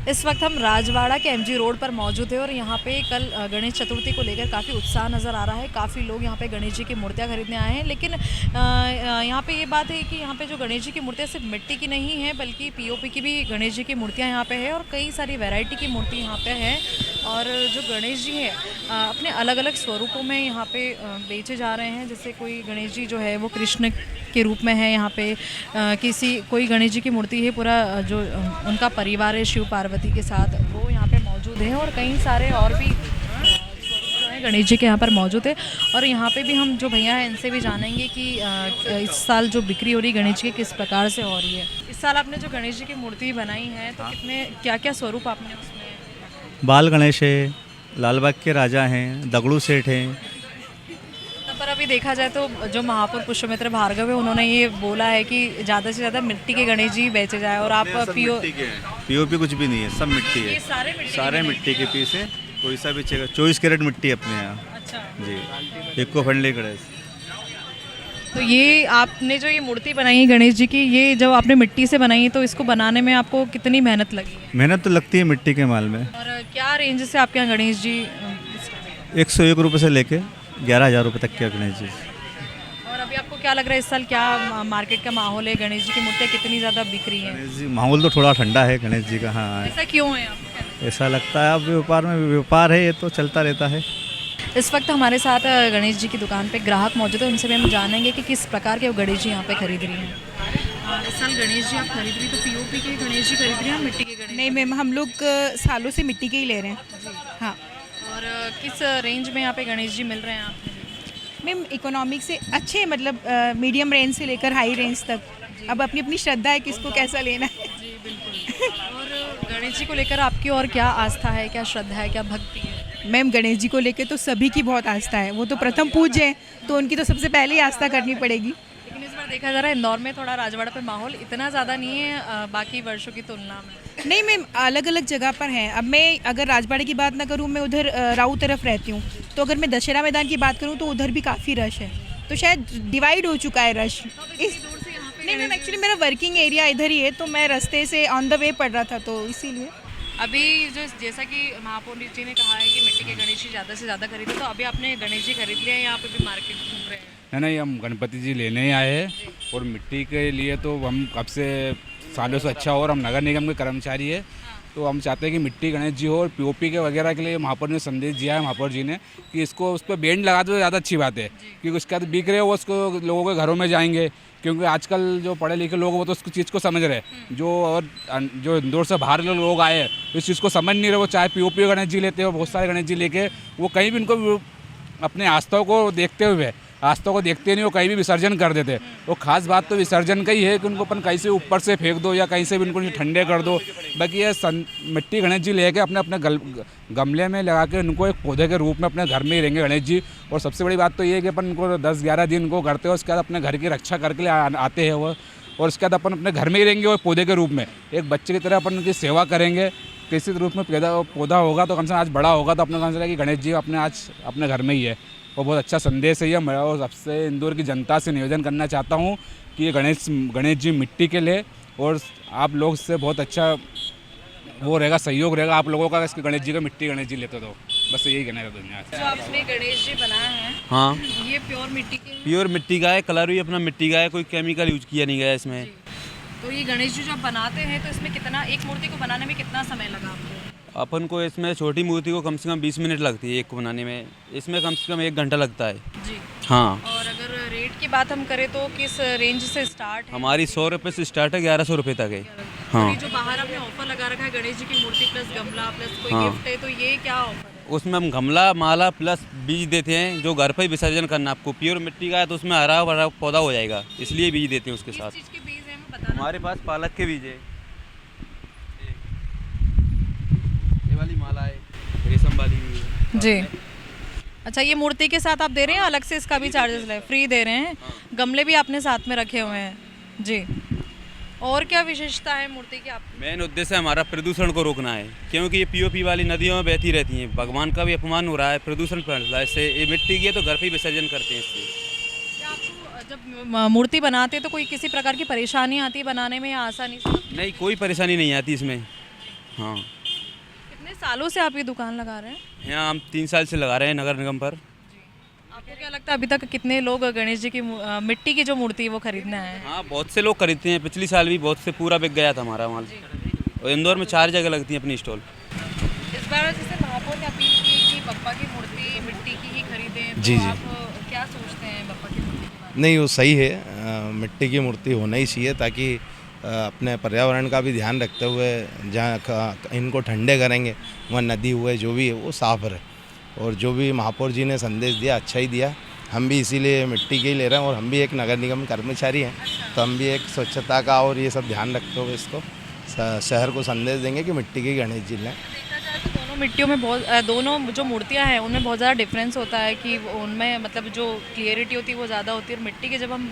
इस वक्त हम राजवाड़ा के एमजी रोड पर मौजूद हैं और यहाँ पे कल गणेश चतुर्थी को लेकर काफ़ी उत्साह नज़र आ रहा है। काफ़ी लोग यहाँ पे गणेश जी की मूर्तियाँ खरीदने आए हैं, लेकिन यहाँ पे ये बात है कि यहाँ पे जो गणेश जी की मूर्तियाँ सिर्फ मिट्टी की नहीं है बल्कि पीओपी की भी गणेश जी की मूर्तियाँ यहाँ पे है और कई सारी वैरायटी की मूर्ति यहाँ पे है। और जो गणेश जी है अपने अलग अलग स्वरूपों में यहाँ पे बेचे जा रहे हैं। जैसे कोई गणेश जी जो है वो कृष्ण के रूप में है, यहाँ पे कोई गणेश जी की मूर्ति है पूरा जो उनका परिवार है शिव पार्वती के साथ, वो यहाँ पे मौजूद है। और कई सारे और भी जो है गणेश जी के यहाँ पर मौजूद है। और यहाँ पे भी हम जो भैया हैं इनसे भी जानेंगे कि इस साल जो बिक्री हो रही है गणेश जी की किस प्रकार से हो रही है। इस साल आपने जो गणेश जी की मूर्ति बनाई है तो कितने क्या क्या स्वरूप आपने उसमें? बाल गणेश है, लालबाग के राजा हैं, दगड़ू सेठ हैं। पर अभी देखा जाए तो जो महापौर पुष्पमित्र भार्गव है उन्होंने ये बोला है कि ज़्यादा से ज़्यादा मिट्टी के गणेश जी बेचे जाए और आप पीओपी कुछ भी नहीं है, सब मिट्टी है। सारे मिट्टी के पीस है, कोई सा भी चाहिए। 24 कैरेट मिट्टी है अपने यहाँ। अच्छा जी, इको फ्रेंडली गणेश। तो ये आपने जो ये मूर्ति बनाई है गणेश जी की, ये जब आपने मिट्टी से बनाई है तो इसको बनाने में आपको कितनी मेहनत लगी है? मेहनत तो लगती है मिट्टी के माल में। और क्या रेंज से आपके यहाँ गणेश जी 101 रुपये से लेके 11,000 रुपये तक के गणेश जी। और अभी आपको क्या लग रहा है इस साल क्या मार्केट का माहौल है? गणेश जी की मूर्तियाँ कितनी ज़्यादा बिक रही हैं? गणेश जी माहौल तो थोड़ा ठंडा है गणेश जी का। हाँ, ऐसा क्यों है आपको क्या लगता ऐसा लगता है। अब व्यापार में व्यापार है, ये तो चलता रहता है। है? इस वक्त हमारे साथ गणेश जी की दुकान पे ग्राहक मौजूद है, उनसे भी हम जानेंगे कि किस प्रकार के गणेश जी यहाँ पे खरीद रही हैं। इस साल गणेश जी आप खरीद रही तो पीओपी के गणेश जी खरीद रही हैं मिट्टी के गणेश? नहीं मैम, हम लोग सालों से मिट्टी के ही ले रहे हैं। हाँ और किस रेंज में यहाँ पे गणेश जी मिल रहे हैं आपको? मैम, इकोनॉमिक से अच्छे, मतलब मीडियम रेंज से लेकर हाई रेंज तक। अब अपनी अपनी श्रद्धा है किसको कैसा लेना है। जी बिल्कुल। और गणेश जी को लेकर आपकी और क्या आस्था है, क्या श्रद्धा है, क्या भक्ति है? मैम, गणेश जी को लेकर तो सभी की बहुत आस्था है, वो तो प्रथम पूज्य हैं, तो उनकी तो सबसे पहले ही आस्था करनी पड़ेगी। लेकिन इस बार देखा जा रहा है इंदौर में थोड़ा राजवाड़ा पे माहौल इतना ज़्यादा नहीं है बाकी वर्षों की तुलना में। नहीं मैम, अलग अलग जगह पर हैं। अब मैं अगर राजवाड़े की बात ना करूँ, मैं उधर राऊ तरफ रहती हूँ, तो अगर मैं दशहरा मैदान की बात करूँ तो उधर भी काफ़ी रश है, तो शायद डिवाइड हो चुका है रश। नहीं मैम, एक्चुअली मेरा वर्किंग एरिया इधर ही है, तो मैं रास्ते से ऑन द वे पड़ रहा था, तो इसीलिए। अभी जो जैसा कि महापौर जी ने कहा है कि मिट्टी के गणेश जी ज़्यादा से ज़्यादा खरीदे, तो अभी आपने गणेश जी खरीद लिया है, यहाँ पे भी मार्केट घूम रहे हैं? नहीं, हम गणपति जी लेने ही आए हैं और मिट्टी के लिए तो हम कब से सालों से अच्छा हो। और हम नगर निगम के कर्मचारी है, तो हम चाहते हैं कि मिट्टी गणेश जी हो। और पीओपी के वगैरह के लिए महापौर ने संदेश दिया है, महापौर जी ने, कि इसको उस पर बैंड लगा दो तो ज़्यादा अच्छी बात है, क्योंकि उसके बाद बिक रहे हो वो उसको लोगों के घरों में जाएंगे। क्योंकि आजकल जो पढ़े लिखे लोग वो तो उस चीज़ को समझ रहे हैं, जो इंदौर से बाहर लोग आए तो इस चीज़ को समझ नहीं रहे। वो चाहे पीओपी गणेश जी लेते हो, बहुत सारे गणेश जी लेके वो कहीं भी उनको अपने आस्था को देखते नहीं, वो कहीं भी विसर्जन कर देते। वो खास बात तो विसर्जन का ही है कि उनको अपन कहीं से ऊपर से फेंक दो या कहीं से भी उनको ठंडे कर दो। बाकी ये मिट्टी गणेश जी लेके अपने अपने गमले में लगा के उनको एक पौधे के रूप में अपने घर में ही रहेंगे गणेश जी। और सबसे बड़ी बात तो ये है कि अपन उनको 10-11 दिन उनको करते हो, उसके बाद अपने घर की रक्षा करके लिए आते हैं वो। और उसके बाद अपन अपने घर में ही रहेंगे, वो पौधे के रूप में एक बच्चे की तरह अपन उनकी सेवा करेंगे। किसी रूप में पौधा होगा तो कम से कम आज बड़ा होगा तो अपने कम से कम कि गणेश जी अपने आज अपने घर में ही है। और बहुत अच्छा संदेश है ये। मैं और सबसे इंदौर की जनता से निवेदन करना चाहता हूँ कि ये गणेश जी मिट्टी के लिए, और आप लोग से बहुत अच्छा वो रहेगा, सहयोग रहेगा आप लोगों का इसके गणेश जी का मिट्टी गणेश जी लेते तो बस यही कहना है दुनिया से। जो आपने गणेश जी बनाया है, हाँ, ये प्योर मिट्टी के हैं? प्योर मिट्टी का है, कलर भी अपना मिट्टी का है, कोई केमिकल यूज किया नहीं गया इसमें। तो ये गणेश जी जो आप बनाते हैं तो इसमें कितना, एक मूर्ति को बनाने में कितना समय लगा आपको? अपन को इसमें छोटी मूर्ति को कम से कम 20 मिनट लगती है एक को बनाने में, इसमें कम से कम 1 घंटा लगता है जी। हाँ। और अगर रेट की बात हम करें तो किस रेंज से स्टार्ट है? हमारी 100 रुपये से स्टार्ट है, 1100 रुपये तक है। और हाँ, ये जो बाहर आपने ऑफर लगा रखा है गणेश जी की मूर्ति प्लस गमला प्लस कोई हाँ, गिफ्ट है, तो ये क्या ऑफर है? उसमें हम गमला माला प्लस बीज देते हैं, जो घर पर ही विसर्जन करना। आपको प्योर मिट्टी का है तो उसमें हरा भरा पौधा हो जाएगा, इसलिए बीज देते हैं उसके किस साथ। चीज़ के बीज हैं हमें बताना। हमारे पास पालक के बीज है, ये वाली माला है, रेशम वाली भी है जी। अच्छा, ये मूर्ति के साथ आप दे रहे हैं, अलग से इसका भी चार्जेस ले फ्री दे रहे हैं? गमले भी आपने साथ में रखे हुए हैं जी। और क्या विशेषता है मूर्ति की आप? मेन उद्देश्य हमारा प्रदूषण को रोकना है, क्योंकि ये पीओपी वाली नदियों में बहती रहती हैं, भगवान का भी अपमान हो रहा है, प्रदूषण फैलता है इससे। ये मिट्टी की है तो घर पे ही विसर्जन करते हैं इससे। क्या आपको जब मूर्ति बनाते हैं तो कोई किसी प्रकार की परेशानी आती है बनाने में या आसानी से? नहीं, कोई परेशानी नहीं आती इसमें। हाँ, सालों से आप ये दुकान लगा रहे हैं? यहाँ हम 3 साल से लगा रहे हैं नगर निगम पर। आपको क्या लगता है अभी तक कितने लोग गणेश जी की मिट्टी की जो मूर्ति है वो खरीदने आए हैं? हाँ, बहुत से लोग खरीदते हैं। पिछली साल भी बहुत से पूरा बिक गया था हमारा माल। और इंदौर में 4 जगह लगती है अपनी स्टॉल। इस बार जैसे महापौर ने अपील की कि बप्पा की मूर्ति मिट्टी की ही खरीदें, तो जी, जी। आप क्या सोचते हैं बप्पा की मूर्ति के बारे में? नहीं, वो सही है। मिट्टी की मूर्ति होना ही चाहिए ताकि अपने पर्यावरण का भी ध्यान रखते हुए जहाँ इनको ठंडे करेंगे वहाँ नदी हुए जो भी है वो साफ रहे। और जो भी महापौर जी ने संदेश दिया अच्छा ही दिया। हम भी इसीलिए मिट्टी के ही ले रहे हैं और हम भी एक नगर निगम कर्मचारी हैं, तो हम भी एक स्वच्छता का और ये सब ध्यान रखते हुए इसको शहर को संदेश देंगे कि मिट्टी के गणेश जी लें। देखा जाए तो दोनों मिट्टियों में दोनों जो मूर्तियां हैं उनमें बहुत ज़्यादा डिफरेंस होता है कि उनमें मतलब जो क्लियरिटी होती है वो ज़्यादा होती है, और मिट्टी के जब हम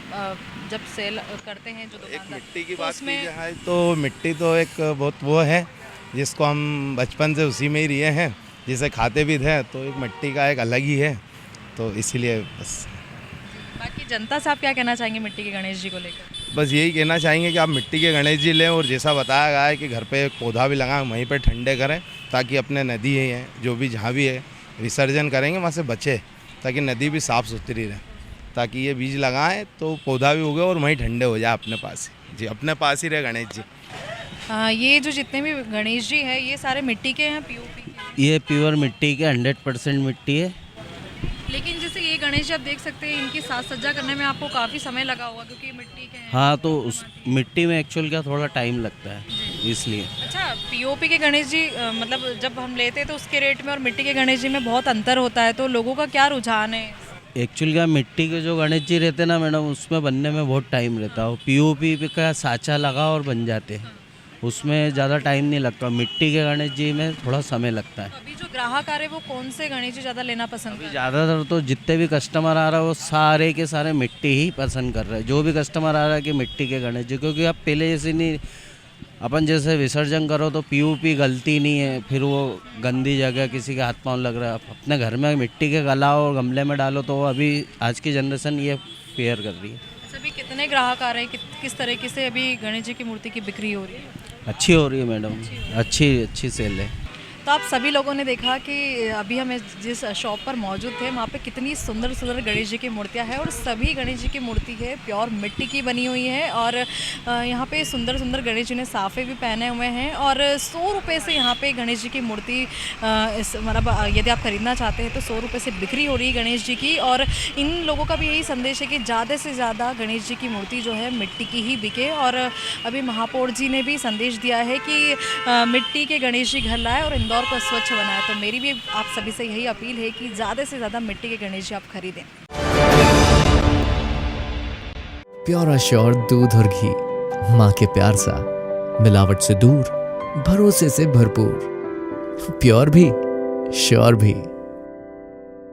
जब सेल करते हैं जो दुकानदार, मिट्टी की तो बात उसमें की जाए तो मिट्टी तो एक बहुत वो है जिसको हम बचपन से उसी में ही रहे हैं, जिसे खाते भी थे, तो एक मिट्टी का एक अलग ही है, तो इसीलिए बस बाकी जनता से आप क्या कहना चाहेंगे मिट्टी के गणेश जी को लेकर? बस यही कहना चाहेंगे कि आप मिट्टी के गणेश जी लें और जैसा बताया गया है कि घर पे एक पौधा भी लगाएं, वहीं पे ठंडे करें ताकि अपने नदी है जो भी जहाँ भी है विसर्जन करेंगे वहाँ से बचे, ताकि नदी भी साफ़ सुथरी रहे, ताकि ये बीज लगाएं तो पौधा भी उगे और वहीं ठंडे हो जाए अपने पास ही। जी, अपने पास ही रहे गणेश जी। ये जो जितने भी गणेश जी हैं ये सारे मिट्टी के हैं, पीओपी के हैं? ये प्योर मिट्टी के 100% मिट्टी है। लेकिन जैसे ये गणेश जी आप देख सकते हैं इनकी साज सज्जा करने में आपको काफ़ी समय लगा होगा क्योंकि ये मिट्टी के हैं। हाँ, तो उस मिट्टी में एक्चुअल क्या थोड़ा टाइम लगता है, इसलिए। अच्छा, पीओपी के गणेश जी मतलब जब हम लेते हैं तो उसके रेट में और मिट्टी के गणेश जी में बहुत अंतर होता है, तो लोगों का क्या रुझान है? एक्चुअल क्या मिट्टी के जो गणेश जी रहते हैं ना मैडम, उसमें बनने में बहुत टाइम रहता है। पीओपी का साँचा लगा और बन जाते हैं, उसमें ज़्यादा टाइम नहीं लगता। मिट्टी के गणेश जी में थोड़ा समय लगता है। अभी जो ग्राहक आ रहे हैं वो कौन से गणेश जी ज़्यादा लेना पसंद कर रहे हैं? ज़्यादातर तो जितने भी कस्टमर आ रहा है वो सारे के सारे मिट्टी ही पसंद कर रहे हैं। जो भी कस्टमर आ रहा है कि मिट्टी के गणेश जी, क्योंकि अब पहले जैसे नहीं, अपन जैसे विसर्जन करो तो पीओपी गलती नहीं है, फिर वो गंदी जगह किसी के हाथ पाँव लग रहा है। अपने घर में मिट्टी के गलाओ और गमले में डालो, तो अभी आज की जनरेशन ये फेयर कर रही है। अच्छा, अभी कितने ग्राहक आ रहे हैं, किस तरीके से अभी गणेश जी की मूर्ति की बिक्री हो रही है? अच्छी हो रही है मैडम, अच्छी सेल है। तो आप सभी लोगों ने देखा कि अभी हमें जिस शॉप पर मौजूद थे वहाँ पे कितनी सुंदर सुंदर गणेश जी की मूर्तियाँ हैं, और सभी गणेश जी की मूर्ति है प्योर मिट्टी की बनी हुई है। और यहाँ पे सुंदर सुंदर गणेश जी ने साफ़े भी पहने हुए हैं, और 100 रुपये से यहाँ पे गणेश जी की मूर्ति मतलब यदि आप ख़रीदना चाहते हैं तो 100 रुपये से बिक्री हो रही है गणेश जी की। और इन लोगों का भी यही संदेश है कि ज़्यादा से ज़्यादा गणेश जी की मूर्ति जो है मिट्टी की ही बिके। और अभी महापौर जी ने भी संदेश दिया है कि मिट्टी के गणेश जी घर लाए और इंदौर को स्वच्छ बनाए। तो मेरी भी आप सभी से यही अपील है कि ज़्यादा से ज़्यादा मिट्टी के गणेश जी आप खरीदें। प्योर एश्योर दूध और घी, माँ के प्यार सा, मिलावट से दूर, भरोसे से भरपूर, प्योर भी श्योर भी।